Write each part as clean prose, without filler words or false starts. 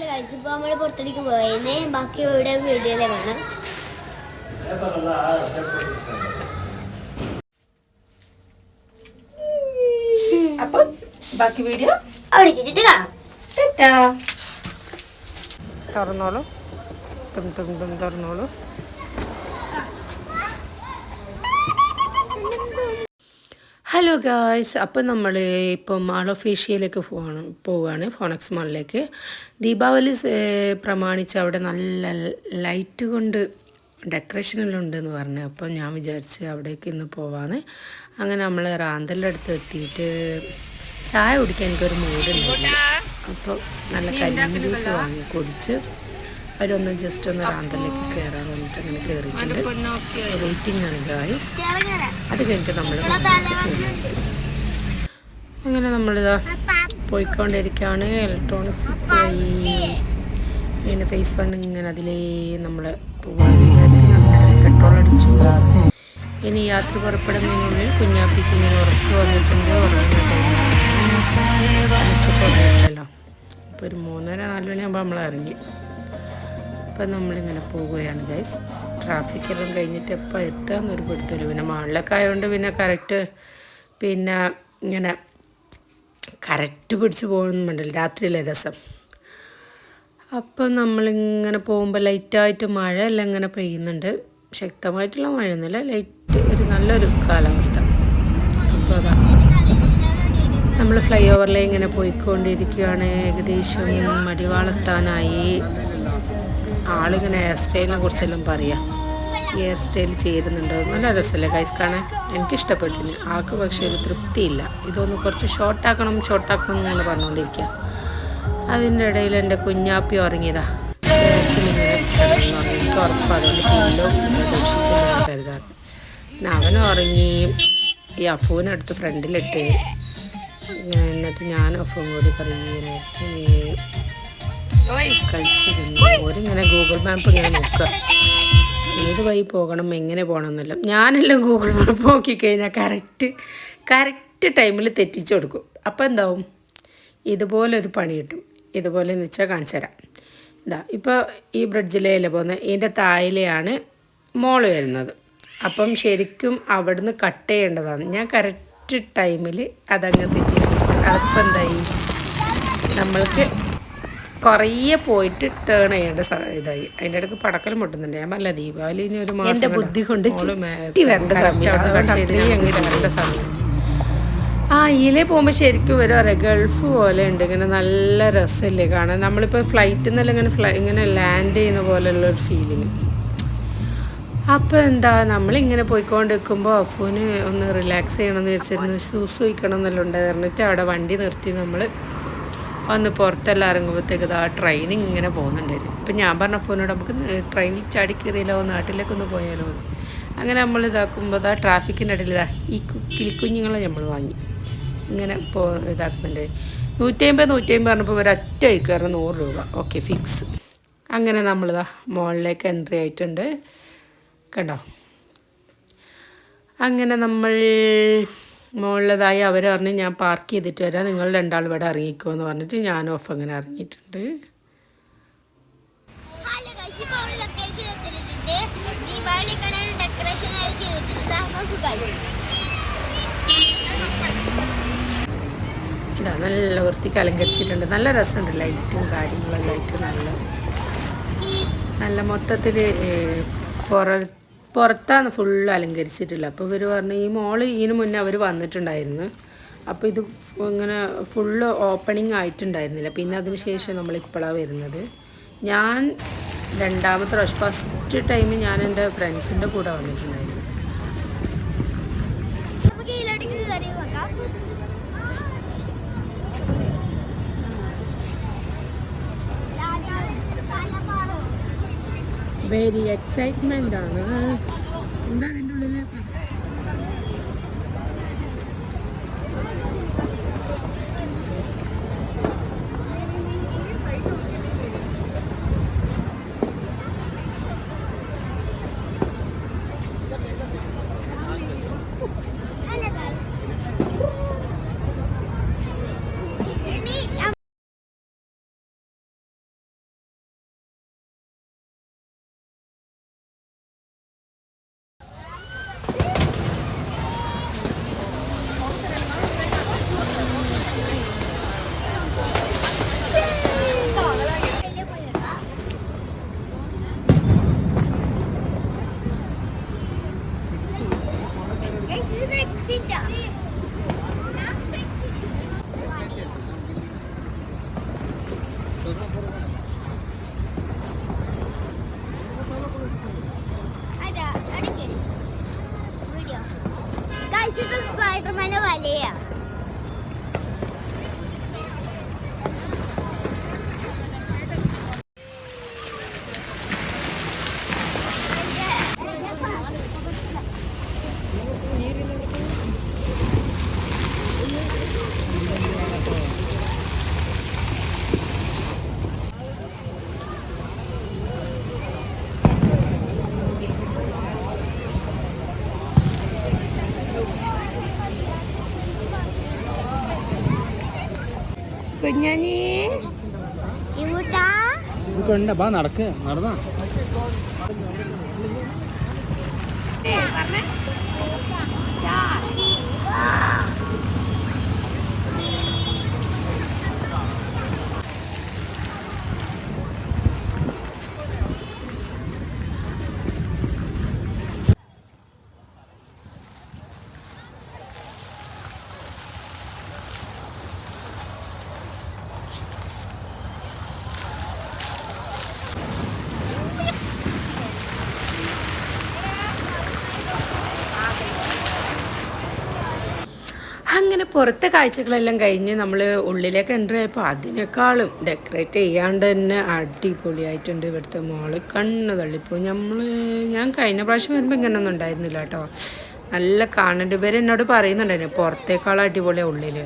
Hello guys, ഇപ്പോൾ നമ്മൾ പുറത്തേക്ക് പോയതിന് ബാക്കി ഇവിടെ വീഡിയോയിലെ കാണാം. അപ്പം ബാക്കി വീഡിയോ അവിടെ വെച്ചിട്ട് കാണാം. തുറന്നോളൂ, തുറന്നോളൂ. ഹലോ ഗായ്സ്, അപ്പം നമ്മൾ ഇപ്പം മാൾ ഓഫ് ഏഷ്യയിലേക്ക് പോവുകയാണ്, ഫോണക്സ് മാളിലേക്ക്. ദീപാവലി പ്രമാണിച്ച് അവിടെ നല്ല ലൈറ്റ് കൊണ്ട് ഡെക്കറേഷനെല്ലാം ഉണ്ടെന്ന് പറഞ്ഞു. അപ്പം ഞാൻ വിചാരിച്ച് അവിടേക്ക് ഇന്ന് പോവാന്ന്. അങ്ങനെ നമ്മൾ റാന്തലിൻ്റെ അടുത്ത് എത്തിയിട്ട് ചായ കുടിക്കാൻ എനിക്കൊരു മൂടുണ്ടായില്ല. അപ്പോൾ നല്ല കരിമ്പ് ജ്യൂസ് വാങ്ങി കുടിച്ച് അവരൊന്ന് ജസ്റ്റ് ഒന്ന് റാന്തലിലേക്ക് കയറാൻ വന്നിട്ട് അങ്ങനെ കയറിയിട്ടുണ്ട്. വെയിറ്റിംഗ് ആണ് ഗായ്സ്. അത് കഴിഞ്ഞിട്ട് നമ്മൾ അങ്ങനെ നമ്മളിതാ പോയിക്കൊണ്ടിരിക്കുകയാണ്. ഇലക്ട്രോണിക്സ് പോയി ഇങ്ങനെ ഫേസ് വൺ ഇങ്ങനെ അതിലേ നമ്മൾ പോകാൻ വിചാരിക്കുന്നു. പെട്രോൾ അടിച്ചു. ഇനി യാത്ര പുറപ്പെടുന്നതിനുള്ളിൽ കുഞ്ഞാപ്പിക്ക് ഇങ്ങനെ ഉറപ്പ് വന്നിട്ടുണ്ട്. ഉറങ്ങുന്ന ടൈമിലല്ലോ അപ്പോൾ ഒരു 3:30-4 മണിയാകുമ്പോൾ നമ്മൾ ഇറങ്ങി. അപ്പം നമ്മളിങ്ങനെ പോവുകയാണ് ഗൈസ്. ട്രാഫിക്കെല്ലാം കഴിഞ്ഞിട്ട് എപ്പോൾ എത്താമെന്നൊരു പിടുത്തമില്ല. പിന്നെ മാളിലൊക്കെ ആയതുകൊണ്ട് പിന്നെ കറക്റ്റ് പിന്നെ ഇങ്ങനെ കറക്റ്റ് പിടിച്ച് പോകുന്നുണ്ടല്ലോ, രാത്രിയിലെ രസം. അപ്പം നമ്മളിങ്ങനെ പോകുമ്പോൾ ലൈറ്റായിട്ട് മഴയെല്ലാം ഇങ്ങനെ പെയ്യുന്നുണ്ട്. ശക്തമായിട്ടുള്ള മഴയൊന്നുമില്ല, ലൈറ്റ് ഒരു നല്ലൊരു കാലാവസ്ഥ. അപ്പോൾ അതാ നമ്മൾ ഫ്ലൈ ഓവറിൽ ഇങ്ങനെ പോയിക്കൊണ്ടിരിക്കുകയാണ്. ഏകദേശം മടിവാളെത്താനായി. ആളിങ്ങനെ ഹെയർ സ്റ്റൈലിനെ കുറിച്ചെല്ലാം പറയാം. ഈ ഹെയർ സ്റ്റൈൽ ചേരുന്നുണ്ട്, നല്ല രസമല്ലേ ഗൈസ് കാണാൻ. എനിക്കിഷ്ടപ്പെട്ടിന്. ആൾക്ക് പക്ഷേ ഒരു തൃപ്തിയില്ല. ഇതൊന്ന് കുറച്ച് ഷോർട്ടാക്കണം എന്ന് പറഞ്ഞുകൊണ്ടിരിക്കുക. അതിൻ്റെ ഇടയിൽ എൻ്റെ കുഞ്ഞാപ്പി ഉറങ്ങിയതാ. എനിക്ക് ഉറപ്പാണ്, അതുകൊണ്ട് കരുതാറ്. പിന്നെ അവൻ ഉറങ്ങി. ഈ അഫൂനെടുത്ത് ഫ്രണ്ടിലിട്ട് എന്നിട്ട് ഞാൻ അഫും കൂടി പറയുകയാണ് കഴിച്ചിരുന്നു. ഓരിങ്ങനെ ഗൂഗിൾ മാപ്പ് ഇങ്ങനെ നോക്കുക, ഏത് വഴി പോകണം എങ്ങനെ പോകണം എന്നല്ല. ഞാനെല്ലാം ഗൂഗിൾ മാപ്പ് നോക്കിക്കഴിഞ്ഞാൽ കറക്റ്റ് ടൈമിൽ തെറ്റിച്ച് കൊടുക്കും. അപ്പോൾ എന്താവും, ഇതുപോലൊരു പണി കിട്ടും. ഇതുപോലെ എന്ന് വെച്ചാൽ കാണിച്ചു തരാം. ഇതാ ഇപ്പോൾ ഈ ബ്രിഡ്ജിലേല പോകുന്നത്, ഇതിൻ്റെ താഴെയാണ് മോള് വരുന്നത്. അപ്പം ശരിക്കും അവിടുന്ന് കട്ട് ചെയ്യേണ്ടതാണ്. ഞാൻ കറക്റ്റ് ടൈമിൽ അതങ്ങ് തെറ്റിച്ച് കൊടുത്തു. അതിപ്പോൾ എന്തായി, നമ്മൾക്ക് കുറേ പോയിട്ട് ടേൺ ചെയ്യേണ്ട ഇതായി. അതിൻ്റെ ഇടയ്ക്ക് പടക്കലും പൊട്ടുന്നുണ്ട്. ഞാൻ പറഞ്ഞ ദീപാവലി ഇനി ഒരു മാസം. എൻ്റെ ബുദ്ധി കൊണ്ട് വരേണ്ട സമയം. ആ ഇതിലേ പോകുമ്പോൾ ശരിക്കും വരും അറിയാം, ഗൾഫ് പോലെ ഉണ്ട്. ഇങ്ങനെ നല്ല രസമല്ലേ കാണാൻ. നമ്മളിപ്പോൾ ഫ്ലൈറ്റിൽ നിന്നെല്ലാം ഇങ്ങനെ ലാൻഡ് ചെയ്യുന്ന പോലെയുള്ളൊരു ഫീലിങ്. അപ്പോൾ എന്താ, നമ്മളിങ്ങനെ പോയിക്കൊണ്ട് നിൽക്കുമ്പോൾ അഫൂന് ഒന്ന് റിലാക്സ് ചെയ്യണമെന്ന് വെച്ചിരുന്നു. സൂസ് വയ്ക്കണം എന്നെല്ലാം ഉണ്ട് പറഞ്ഞിട്ട് അവിടെ വണ്ടി നിർത്തി നമ്മൾ ഒന്ന് പുറത്തെല്ലാം ഇറങ്ങുമ്പോഴത്തേക്ക് ആ ട്രെയിനിങ് ഇങ്ങനെ പോകുന്നുണ്ടായിരുന്നു. ഇപ്പം ഞാൻ പറഞ്ഞ അഫൂനോട് നമുക്ക് ട്രെയിനിൽ ചാടി കയറിയില്ലോ, നാട്ടിലേക്കൊന്ന് പോയാലോ. അങ്ങനെ നമ്മൾ ഇതാക്കുമ്പോൾ ആ ട്രാഫിക്കിൻ്റെ ഇടയിൽ ഈ കിളിക്കുഞ്ഞുങ്ങളെ നമ്മൾ വാങ്ങി ഇങ്ങനെ ഇതാക്കുന്നുണ്ട്. 150 പറഞ്ഞപ്പോൾ ഒരൊറ്റ കയറുന്ന 100 രൂപ. Okay fix. അങ്ങനെ നമ്മളിതാ മോളിലേക്ക് എൻട്രി ആയിട്ടുണ്ട്, കണ്ടോ. അങ്ങനെ നമ്മൾ മുകളിലതായി അവർ പറഞ്ഞ് ഞാൻ പാർക്ക് ചെയ്തിട്ട് വരാം, നിങ്ങൾ രണ്ടാൾ ഇവിടെ ഇറങ്ങിക്കോ എന്ന് പറഞ്ഞിട്ട് ഞാൻ ഓഫ് അങ്ങനെ ഇറങ്ങിയിട്ടുണ്ട്. ഇതാ നല്ല വൃത്തിക്ക് അലങ്കരിച്ചിട്ടുണ്ട്. നല്ല രസമുണ്ട്, ലൈറ്റും കാര്യങ്ങളെല്ലാം ആയിട്ട് നല്ല മൊത്തത്തിൽ പുറത്താണ് ഫുള്ള് അലങ്കരിച്ചിട്ടില്ല. അപ്പോൾ ഇവർ പറഞ്ഞു ഈ മോള് ഇതിന് മുന്നേ അവർ വന്നിട്ടുണ്ടായിരുന്നു. അപ്പോൾ ഇത് ഇങ്ങനെ ഫുള്ള് ഓപ്പണിങ് ആയിട്ടുണ്ടായിരുന്നില്ല. പിന്നെ അതിന് ശേഷം നമ്മളിപ്പോഴാണ് വരുന്നത്. ഞാൻ രണ്ടാമത്തെ പ്രാവശ്യം, ഫസ്റ്റ് ടൈം ഞാൻ എൻ്റെ ഫ്രണ്ട്സിൻ്റെ കൂടെ വന്നിട്ടുണ്ടായിരുന്നു. വെരി എക്സൈറ്റ്മെൻ്റ് ആണ്. എന്താ അതിൻ്റെ ഉള്ളിൽ ഇത് സ്പൈഡർമാന്റെ വലയാ. കുഞ്ഞാനി നടക്ക് നടന്നാ അങ്ങനെ പുറത്തെ കാഴ്ചകളെല്ലാം കഴിഞ്ഞ് നമ്മൾ ഉള്ളിലേക്ക് എൻ്റർ ആയപ്പോൾ അതിനേക്കാളും ഡെക്കറേറ്റ് ചെയ്യാണ്ട് തന്നെ അടിപൊളിയായിട്ടുണ്ട് ഇവിടുത്തെ മോള്. കണ്ണ് തള്ളിപ്പോയി. ഞാൻ കഴിഞ്ഞ പ്രാവശ്യം വരുമ്പോൾ ഇങ്ങനെയൊന്നും ഉണ്ടായിരുന്നില്ല കേട്ടോ. നല്ല കാണേണ്ടി ഇവരെന്നോട് പറയുന്നുണ്ടായിരുന്നു പുറത്തേക്കാളും അടിപൊളിയാണ് ഉള്ളിൽ.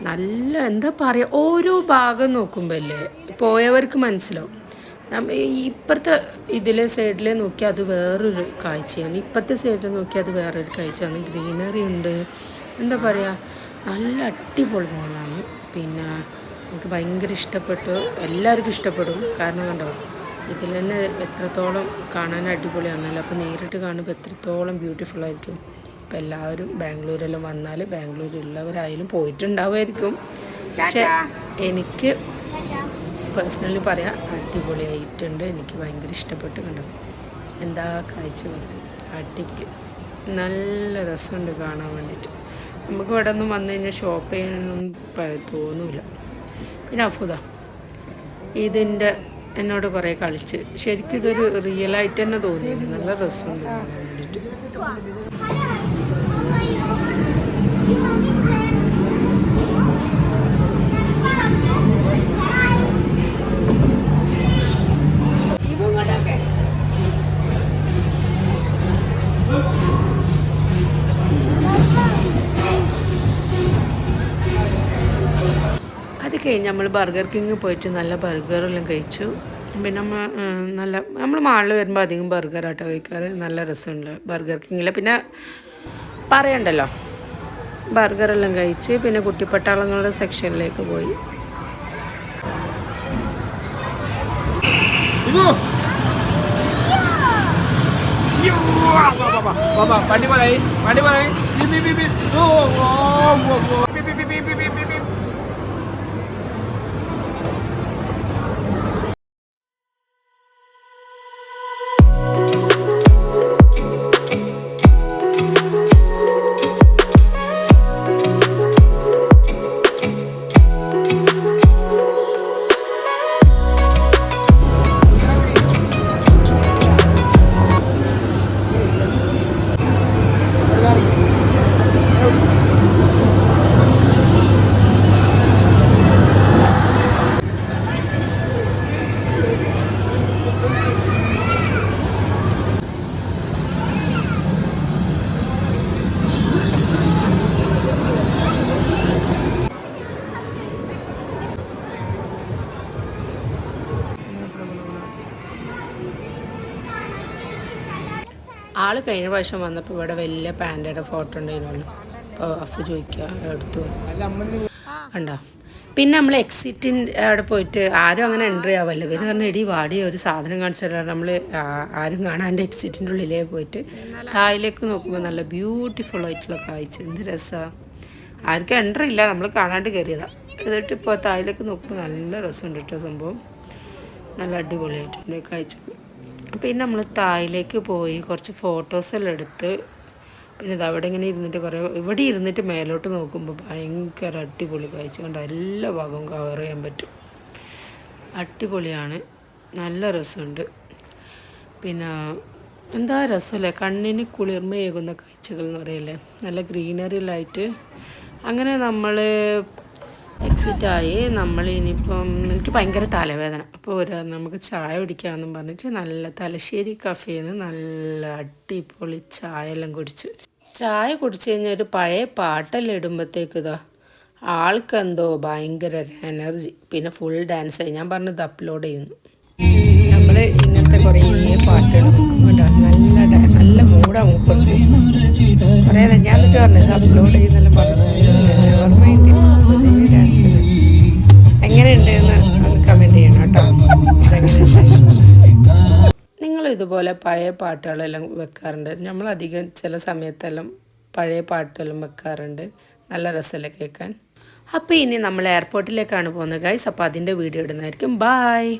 നല്ല എന്താ പറയുക, ഓരോ ഭാഗം നോക്കുമ്പോൾ അല്ലേ പോയവർക്ക് മനസ്സിലാവും. ഇപ്പുറത്തെ ഇതിലെ സൈഡിൽ നോക്കിയാൽ അത് വേറൊരു കാഴ്ചയാണ്, ഇപ്പുറത്തെ സൈഡിൽ നോക്കിയാൽ അത് വേറൊരു കാഴ്ചയാണ്. ഗ്രീനറി ഉണ്ട്, എന്താ പറയുക, നല്ല അടിപൊളി മോളാണ്. പിന്നെ എനിക്ക് ഭയങ്കര ഇഷ്ടപ്പെട്ടു, എല്ലാവർക്കും ഇഷ്ടപ്പെടും. കാരണം കണ്ടോ ഇതിൽ തന്നെ എത്രത്തോളം കാണാൻ അടിപൊളിയാണല്ലോ. അപ്പോൾ നേരിട്ട് കാണുമ്പോൾ എത്രത്തോളം ബ്യൂട്ടിഫുൾ ആയിരിക്കും. അപ്പോൾ എല്ലാവരും ബാംഗ്ലൂരെല്ലാം വന്നാൽ ബാംഗ്ലൂരുള്ളവരായാലും പോയിട്ടുണ്ടാവുമായിരിക്കും. പക്ഷെ എനിക്ക് പേഴ്സണലി പറയാം അടിപൊളിയായിട്ടുണ്ട്. എനിക്ക് ഭയങ്കര ഇഷ്ടപ്പെട്ട്. കണ്ടോ എന്താ കാഴ്ചകൾ, അടിപൊളി, നല്ല രസമുണ്ട് കാണാൻ വേണ്ടിയിട്ട്. നമുക്ക് ഇവിടെ ഒന്നും വന്നു കഴിഞ്ഞാൽ ഷോപ്പ് ചെയ്യാനൊന്നും തോന്നില്ല. പിന്നെ അഫുദ ഇതിൻ്റെ എന്നോട് കുറേ കളിച്ച് ശരിക്കും ഇതൊരു റിയലായിട്ട് തന്നെ തോന്നിയില്ല. നല്ല രസമുണ്ട് കാണാൻ വേണ്ടിയിട്ട്. അത് കഴിഞ്ഞ് നമ്മൾ ബർഗർ കിങ് പോയിട്ട് നല്ല ബർഗറെല്ലാം കഴിച്ചു. പിന്നെ നമ്മൾ മാളിൽ വരുമ്പോൾ അധികം ബർഗറാട്ടോ കഴിക്കാറ്. നല്ല രസമുണ്ട് ബർഗർ കിങ്ങിൽ. പിന്നെ പറയണ്ടല്ലോ, ബർഗറെല്ലാം കഴിച്ച് പിന്നെ കുട്ടിപ്പട്ടാളങ്ങളുടെ സെക്ഷനിലേക്ക് പോയി. വണ്ടി പറയായി ആൾ കഴിഞ്ഞ പ്രാവശ്യം വന്നപ്പോൾ ഇവിടെ വലിയ പാൻറ്റയുടെ ഫോട്ടോ ഉണ്ടായിരുന്നല്ലോ. അപ്പോൾ അഫ് ചോദിക്കുക എടുത്തു കണ്ടോ. പിന്നെ നമ്മൾ എക്സിറ്റിൻ്റെ അവിടെ പോയിട്ട് ആരും അങ്ങനെ എൻട്രി ആവല്ലോ. ഇവർ പറഞ്ഞ ഇടി വാടി ഒരു സാധനം കാണിച്ചാൽ നമ്മൾ ആരും കാണാണ്ട് എക്സിറ്റിൻ്റെ ഉള്ളിലേ പോയിട്ട് താഴേക്ക് നോക്കുമ്പോൾ നല്ല ബ്യൂട്ടിഫുൾ ആയിട്ടുള്ള കാഴ്ച. എന്ത് രസമാണ്. ആർക്കും എൻട്രി ഇല്ല, നമ്മൾ കാണാണ്ട് കയറിയതാണ്. എന്നിട്ട് ഇപ്പോൾ താഴേക്ക് നോക്കുമ്പോൾ നല്ല രസമുണ്ട് കേട്ടോ സംഭവം. നല്ല അടിപൊളിയായിട്ടുണ്ട് കാഴ്ച. പിന്നെ നമ്മൾ താഴേക്ക് പോയി കുറച്ച് ഫോട്ടോസെല്ലാം എടുത്ത് പിന്നെ ഇത് അവിടെ ഇങ്ങനെ ഇരുന്നിട്ട് ഇവിടെ ഇരുന്നിട്ട് മേലോട്ട് നോക്കുമ്പോൾ ഭയങ്കര അടിപൊളി കാഴ്ച. കണ്ടോ എല്ലാ ഭാഗവും കവർ ചെയ്യാൻ പറ്റും. അടിപൊളിയാണ്, നല്ല രസമുണ്ട്. പിന്നെ എന്താ രസമല്ലേ, കണ്ണിന് കുളിർമയേകുന്ന കാഴ്ചകൾ എന്ന് പറയില്ലേ, നല്ല ഗ്രീനറിയിലായിട്ട്. അങ്ങനെ നമ്മൾ എക്സിറ്റായി. നമ്മൾ ഇനിയിപ്പം എനിക്ക് ഭയങ്കര തലവേദന, അപ്പോൾ നമുക്ക് ചായ കുടിക്കാമെന്നും പറഞ്ഞിട്ട് നല്ല തലശ്ശേരി കഫേന്ന് നല്ല അടിപൊളി ചായ എല്ലാം കുടിച്ച്. ചായ കുടിച്ച് കഴിഞ്ഞാൽ ഒരു പഴയ പാട്ടെല്ലാം ഇടുമ്പോഴത്തേക്ക് ഇതാ ആൾക്കെന്തോ ഭയങ്കര എനർജി. പിന്നെ ഫുൾ ഡാൻസായി. ഞാൻ പറഞ്ഞത് അപ്ലോഡ് ചെയ്യുന്നു. നമ്മൾ ഇങ്ങനത്തെ കുറേ പാട്ടുകൾ കേട്ടോ, നല്ല മൂടാണ് മൂപ്പർക്ക്. കുറേ ഞാൻ എന്നിട്ട് പറഞ്ഞത് അപ്ലോഡ് ചെയ്യുന്നെല്ലാം പറഞ്ഞു. ഡാൻസ് എങ്ങനെയുണ്ട് എന്ന് ഒന്ന് കമൻറ്റ് ചെയ്യണം കേട്ടോ. നിങ്ങൾ ഇതുപോലെ പഴയ പാട്ടുകളെല്ലാം വെക്കാറുണ്ട്? നമ്മളധികം ചില സമയത്തെല്ലാം പഴയ പാട്ടെല്ലാം വെക്കാറുണ്ട്. നല്ല രസമല്ലേ കേൾക്കാൻ. അപ്പോൾ ഇനി നമ്മൾ എയർപോർട്ടിലേക്കാണ് പോകുന്നത് ഗൈസ്. അപ്പോൾ അതിൻ്റെ വീഡിയോ ഇടുന്നതായിരിക്കും. ബായ്.